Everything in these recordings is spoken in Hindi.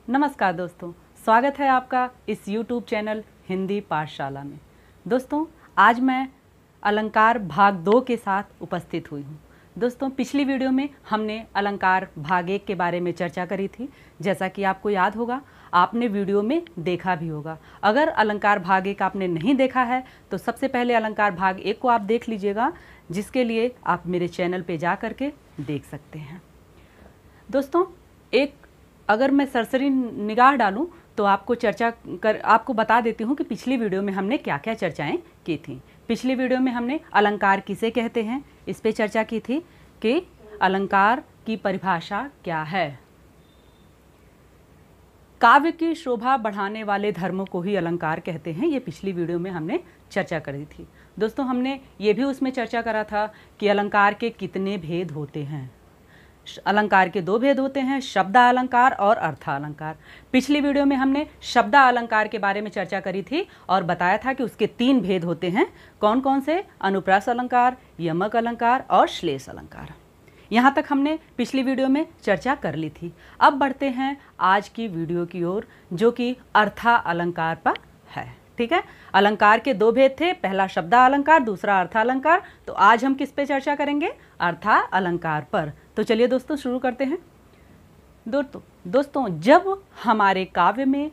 नमस्कार दोस्तों, स्वागत है आपका इस YouTube चैनल हिंदी पाठशाला में। दोस्तों, आज मैं अलंकार भाग 2 के साथ उपस्थित हुई हूँ। दोस्तों, पिछली वीडियो में हमने अलंकार भाग 1 के बारे में चर्चा करी थी। जैसा कि आपको याद होगा, आपने वीडियो में देखा भी होगा। अगर अलंकार भाग 1 आपने नहीं देखा है तो सबसे पहले अलंकार भाग 1 को आप देख लीजिएगा, जिसके लिए आप मेरे चैनल पे जा कर के देख सकते हैं। दोस्तों, अगर मैं सरसरी निगाह डालूं तो आपको बता देती हूं कि पिछली वीडियो में हमने क्या क्या चर्चाएं की थी। पिछली वीडियो में हमने अलंकार किसे कहते हैं इस पे चर्चा की थी कि अलंकार की परिभाषा क्या है। काव्य की शोभा बढ़ाने वाले धर्मों को ही अलंकार कहते हैं, ये पिछली वीडियो में हमने चर्चा करी थी। दोस्तों, हमने ये भी उसमें चर्चा करा था कि अलंकार के कितने भेद होते हैं। अलंकार के 2 भेद होते हैं, शब्दालंकार और अर्थालंकार। पिछली वीडियो में हमने शब्दालंकार के बारे में चर्चा करी थी और बताया था कि उसके 3 भेद होते हैं। कौन कौन से? अनुप्रास अलंकार, यमक अलंकार और श्लेष अलंकार। यहाँ तक हमने पिछली वीडियो में चर्चा कर ली थी। अब बढ़ते हैं आज की वीडियो की ओर, जो कि अर्थालंकार पर है। ठीक है, अलंकार के 2 भेद थे, पहला शब्दालंकार, दूसरा अर्थालंकार। तो आज हम किस पे चर्चा करेंगे? अर्थालंकार पर। तो चलिए दोस्तों, शुरू करते हैं। दोस्तों, जब हमारे काव्य में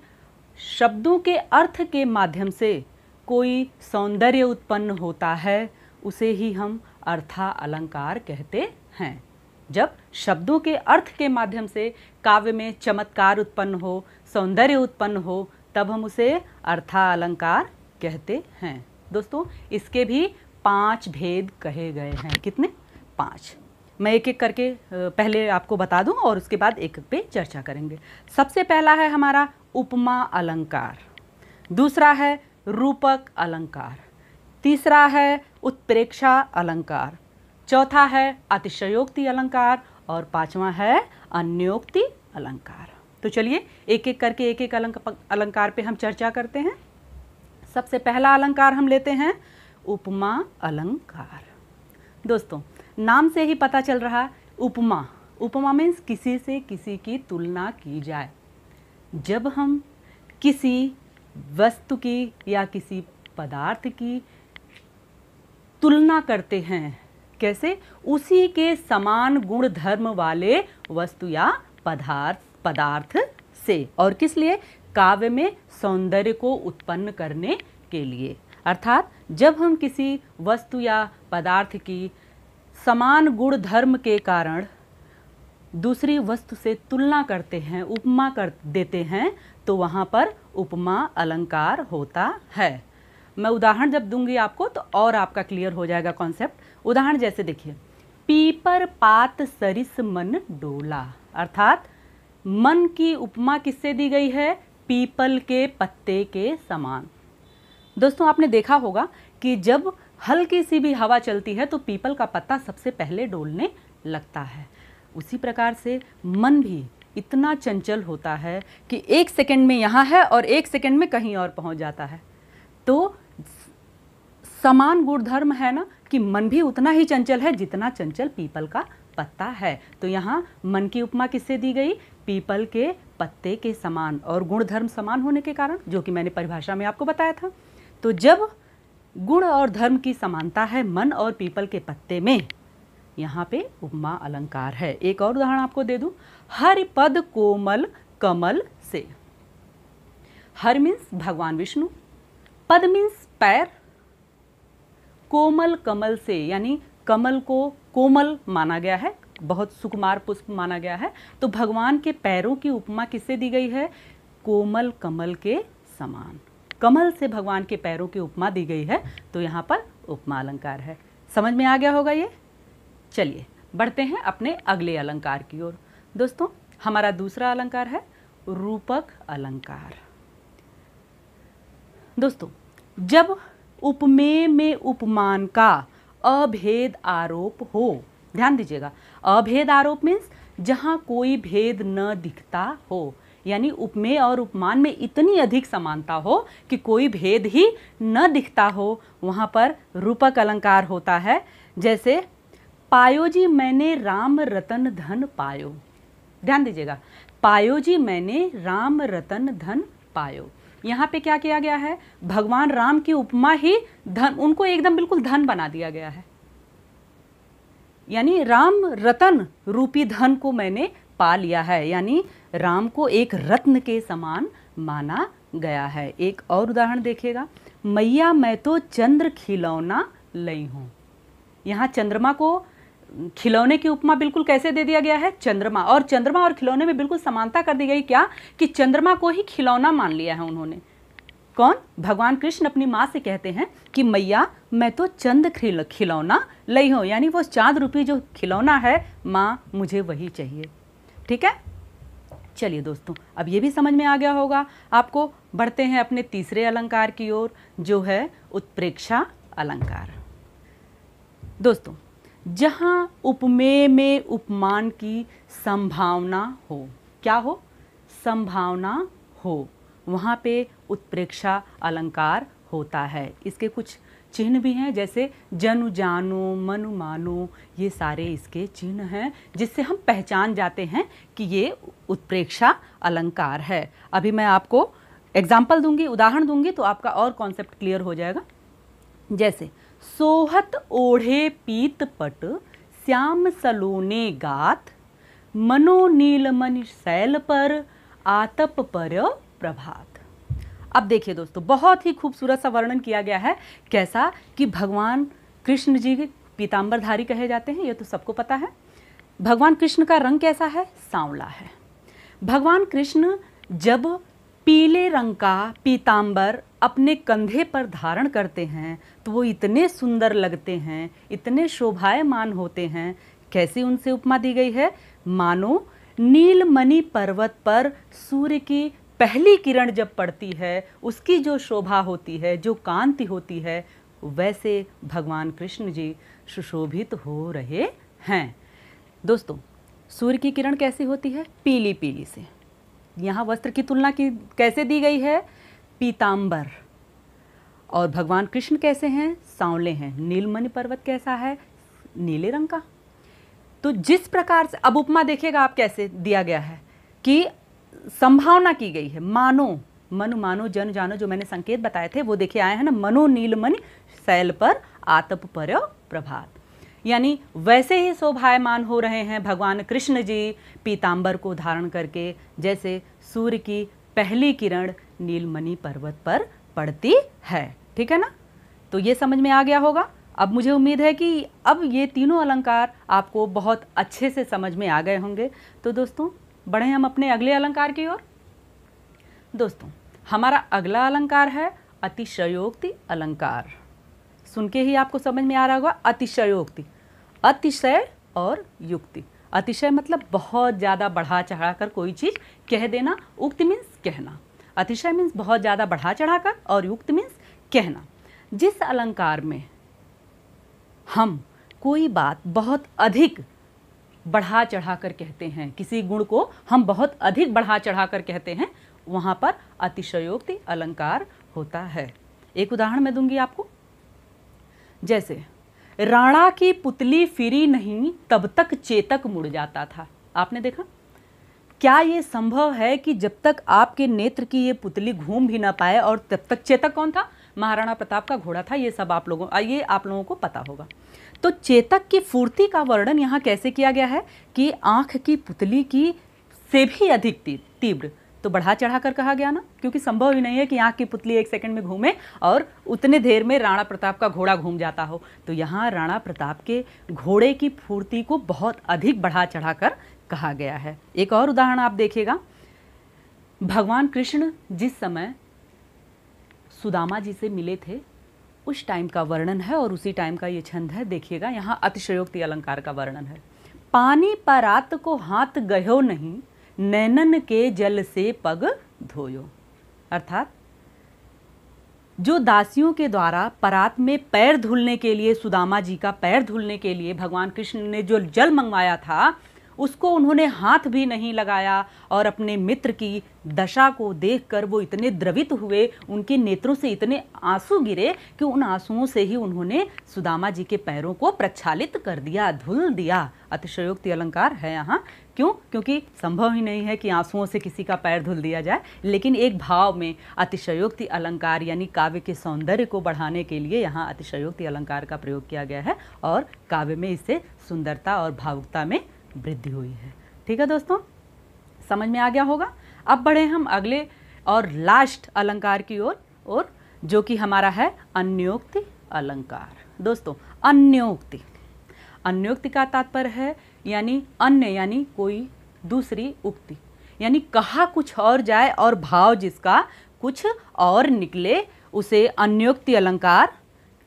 शब्दों के अर्थ के माध्यम से कोई सौंदर्य उत्पन्न होता है, उसे ही हम अर्थालंकार कहते हैं। जब शब्दों के अर्थ के माध्यम से काव्य में चमत्कार उत्पन्न हो, सौंदर्य उत्पन्न हो, तब हम उसे अर्थालंकार कहते हैं। दोस्तों, इसके भी 5 भेद कहे गए हैं। कितने? 5। मैं एक एक करके पहले आपको बता दूं और उसके बाद एक पे चर्चा करेंगे। सबसे पहला है हमारा उपमा अलंकार, दूसरा है रूपक अलंकार, तीसरा है उत्प्रेक्षा अलंकार, चौथा है अतिशयोक्ति अलंकार और 5वां है अन्योक्ति अलंकार। तो चलिए एक एक करके एक एक अलंकार पे हम चर्चा करते हैं। सबसे पहला अलंकार हम लेते हैं उपमा अलंकार। दोस्तों, नाम से ही पता चल रहा, उपमा मीन्स किसी से किसी की तुलना की जाए। जब हम किसी वस्तु की या किसी पदार्थ की तुलना करते हैं, कैसे? उसी के समान गुण धर्म वाले वस्तु या पदार्थ से। और किस लिए? काव्य में सौंदर्य को उत्पन्न करने के लिए। अर्थात जब हम किसी वस्तु या पदार्थ की समान गुण धर्म के कारण दूसरी वस्तु से तुलना करते हैं, उपमा कर देते हैं, तो वहाँ पर उपमा अलंकार होता है। मैं उदाहरण जब दूंगी आपको तो और आपका क्लियर हो जाएगा कॉन्सेप्ट। उदाहरण जैसे देखिए, पीपर पात सरिस मन डोला। अर्थात मन की उपमा किससे दी गई है? पीपल के पत्ते के समान। दोस्तों, आपने देखा होगा कि जब हल्की सी भी हवा चलती है तो पीपल का पत्ता सबसे पहले डोलने लगता है। उसी प्रकार से मन भी इतना चंचल होता है कि 1 सेकंड में यहाँ है और 1 सेकंड में कहीं और पहुँच जाता है। तो समान गुणधर्म है ना, कि मन भी उतना ही चंचल है जितना चंचल पीपल का पत्ता है। तो यहाँ मन की उपमा किससे दी गई? पीपल के पत्ते के समान, और गुणधर्म समान होने के कारण, जो कि मैंने परिभाषा में आपको बताया था। तो जब गुण और धर्म की समानता है मन और पीपल के पत्ते में, यहाँ पे उपमा अलंकार है। एक और उदाहरण आपको दे दूं, हरि पद कोमल कमल से। हर मीन्स भगवान विष्णु, पद मीन्स पैर, कोमल कमल से, यानी कमल को कोमल माना गया है, बहुत सुकुमार पुष्प माना गया है। तो भगवान के पैरों की उपमा किससे दी गई है? कोमल कमल के समान। कमल से भगवान के पैरों की उपमा दी गई है, तो यहाँ पर उपमा अलंकार है। समझ में आ गया होगा ये? चलिए बढ़ते हैं अपने अगले अलंकार की ओर। दोस्तों, हमारा दूसरा अलंकार है रूपक अलंकार। दोस्तों, जब उपमेय में उपमान का अभेद आरोप हो, ध्यान दीजिएगा, अभेद आरोप मीन्स जहाँ कोई भेद न दिखता हो, यानी उपमेय और उपमान में इतनी अधिक समानता हो कि कोई भेद ही न दिखता हो, वहाँ पर रूपक अलंकार होता है। जैसे पायो जी मैंने राम रतन धन पायो। ध्यान दीजिएगा, पायो जी मैंने राम रतन धन पायो। यहाँ पे क्या किया गया है, भगवान राम की उपमा ही धन, उनको एकदम बिल्कुल धन बना दिया गया है। यानी राम रतन रूपी धन को मैंने पा लिया है, यानी राम को एक रत्न के समान माना गया है। एक और उदाहरण देखिएगा, मैया मैं तो चंद्र खिलौना लई हूँ। यहाँ चंद्रमा को खिलौने की उपमा बिल्कुल कैसे दे दिया गया है, चंद्रमा, और चंद्रमा और खिलौने में बिल्कुल समानता कर दी गई, क्या कि चंद्रमा को ही खिलौना मान लिया है उन्होंने। कौन, भगवान कृष्ण अपनी माँ से कहते हैं कि मैया मैं तो चंद खिलौना लई हूँ, यानी वो चांद रूपी जो खिलौना है माँ मुझे वही चाहिए। ठीक है, चलिए दोस्तों, अब ये भी समझ में आ गया होगा आपको। बढ़ते हैं अपने तीसरे अलंकार की ओर, जो है उत्प्रेक्षा अलंकार। दोस्तों, जहाँ उपमेय में उपमान की संभावना हो, क्या हो, संभावना हो, वहाँ पे उत्प्रेक्षा अलंकार होता है। इसके कुछ चिन्ह भी हैं, जैसे जनु जानो मनु मानो, ये सारे इसके चिन्ह हैं जिससे हम पहचान जाते हैं कि ये उत्प्रेक्षा अलंकार है। अभी मैं आपको एग्जाम्पल दूंगी, उदाहरण दूंगी, तो आपका और कॉन्सेप्ट क्लियर हो जाएगा। जैसे सोहत ओढ़े पीत पट श्याम सलोने गात, मनो नीलमणि शैल पर आतप पर प्रभात। अब देखिए दोस्तों, बहुत ही खूबसूरत सा वर्णन किया गया है। कैसा कि भगवान कृष्ण जी पीतांबरधारी कहे जाते हैं, ये तो सबको पता है। भगवान कृष्ण का रंग कैसा है, सांवला है। भगवान कृष्ण जब पीले रंग का पीतांबर अपने कंधे पर धारण करते हैं तो वो इतने सुंदर लगते हैं, इतने शोभायमान होते हैं। कैसी उनसे उपमा दी गई है, मानो नीलमणि पर्वत पर सूर्य की पहली किरण जब पड़ती है, उसकी जो शोभा होती है, जो कांति होती है, वैसे भगवान कृष्ण जी सुशोभित हो रहे हैं। दोस्तों, सूर्य की किरण कैसी होती है, पीली पीली से। यहाँ वस्त्र की तुलना की कैसे दी गई है, पीतांबर। और भगवान कृष्ण कैसे हैं, सांवले हैं। नीलमणि पर्वत कैसा है, नीले रंग का। तो जिस प्रकार से अब उपमा देखिएगा आप कैसे दिया गया है कि संभावना की गई है, मानो, मनु मानो जन जानो, जो मैंने संकेत बताए थे वो देखिए आए हैं ना, मनो नीलमणि शैल पर आतप पर प्रभात। यानी वैसे ही शोभायमान हो रहे हैं भगवान कृष्ण जी पीतांबर को धारण करके, जैसे सूर्य की पहली किरण नीलमणि पर्वत पर पड़ती है। ठीक है ना, तो ये समझ में आ गया होगा। अब मुझे उम्मीद है कि अब ये तीनों अलंकार आपको बहुत अच्छे से समझ में आ गए होंगे। तो दोस्तों, बढ़े हम अपने अगले अलंकार की ओर। दोस्तों, हमारा अगला अलंकार है अतिशयोक्ति अलंकार। सुन के ही आपको समझ में आ रहा होगा, अतिशयोक्ति, अतिशय और युक्ति। अतिशय मतलब बहुत ज़्यादा बढ़ा चढ़ाकर कोई चीज़ कह देना, उक्ति मीन्स कहना। अतिशय मीन्स बहुत ज़्यादा बढ़ा चढ़ाकर, और युक्ति मीन्स कहना। जिस अलंकार में हम कोई बात बहुत अधिक बढ़ा चढ़ाकर कहते हैं, किसी गुण को हम बहुत अधिक बढ़ा चढ़ाकर कहते हैं, वहाँ पर अतिशयोक्ति अलंकार होता है। एक उदाहरण मैं दूंगी आपको, जैसे राणा की पुतली फिरी नहीं तब तक चेतक मुड़ जाता था। आपने देखा, क्या ये संभव है कि जब तक आपके नेत्र की ये पुतली घूम भी ना पाए, और तब तक चेतक कौन था, महाराणा प्रताप का घोड़ा था। ये सब आप लोगों को पता होगा। तो चेतक की फूर्ति का वर्णन यहाँ कैसे किया गया है कि आंख की पुतली की से भी अधिक तीव्र। तो बढ़ा चढ़ा कर कहा गया ना, क्योंकि संभव ही नहीं है कि आंख की पुतली एक सेकंड में घूमे और उतने देर में राणा प्रताप का घोड़ा घूम जाता हो। तो यहाँ राणा प्रताप के घोड़े की फूर्ति को बहुत अधिक बढ़ा चढ़ा कर कहा गया है। एक और उदाहरण आप देखिएगा, भगवान कृष्ण जिस समय सुदामा जी से मिले थे उस टाइम का वर्णन है, और उसी टाइम का ये छंद है। देखिएगा, यहाँ अतिशयोक्ति अलंकार का वर्णन है। पानी परात को हाथ गयो नहीं, नैनन के जल से पग धोयो। अर्थात जो दासियों के द्वारा परात में पैर धुलने के लिए, सुदामा जी का पैर धुलने के लिए भगवान कृष्ण ने जो जल मंगवाया था, उसको उन्होंने हाथ भी नहीं लगाया, और अपने मित्र की दशा को देखकर वो इतने द्रवित हुए, उनके नेत्रों से इतने आंसू गिरे कि उन आंसुओं से ही उन्होंने सुदामा जी के पैरों को प्रक्षालित कर दिया, धुल दिया। अतिशयोक्ति अलंकार है यहाँ क्यों? क्योंकि संभव ही नहीं है कि आंसुओं से किसी का पैर धुल दिया जाए, लेकिन एक भाव में अतिशयोक्ति अलंकार यानी काव्य के सौंदर्य को बढ़ाने के लिए यहाँ अतिशयोक्ति अलंकार का प्रयोग किया गया है और काव्य में इससे सुंदरता और भावुकता में वृद्धि हुई है। ठीक है दोस्तों, समझ में आ गया होगा। अब बढ़े हम अगले और लास्ट अलंकार की ओर, जो कि हमारा है अन्योक्ति अलंकार। दोस्तों, अन्योक्ति का तात्पर्य है यानी अन्य यानी कोई दूसरी उक्ति, यानी कहा कुछ और जाए और भाव जिसका कुछ और निकले उसे अन्योक्ति अलंकार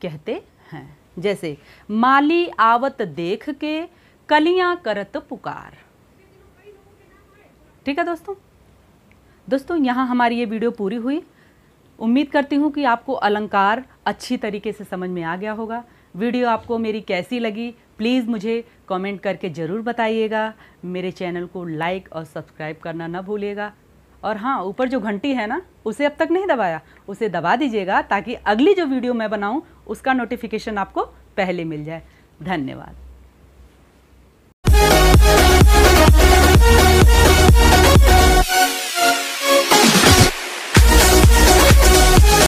कहते हैं। जैसे माली आवत देख के कलियां करत पुकार। ठीक है दोस्तों, यहाँ हमारी ये वीडियो पूरी हुई। उम्मीद करती हूँ कि आपको अलंकार अच्छी तरीके से समझ में आ गया होगा। वीडियो आपको मेरी कैसी लगी प्लीज़ मुझे कमेंट करके ज़रूर बताइएगा। मेरे चैनल को लाइक और सब्सक्राइब करना ना भूलिएगा। और हाँ, ऊपर जो घंटी है ना, उसे अब तक नहीं दबाया, उसे दबा दीजिएगा ताकि अगली जो वीडियो मैं बनाऊँ उसका नोटिफिकेशन आपको पहले मिल जाए। धन्यवाद।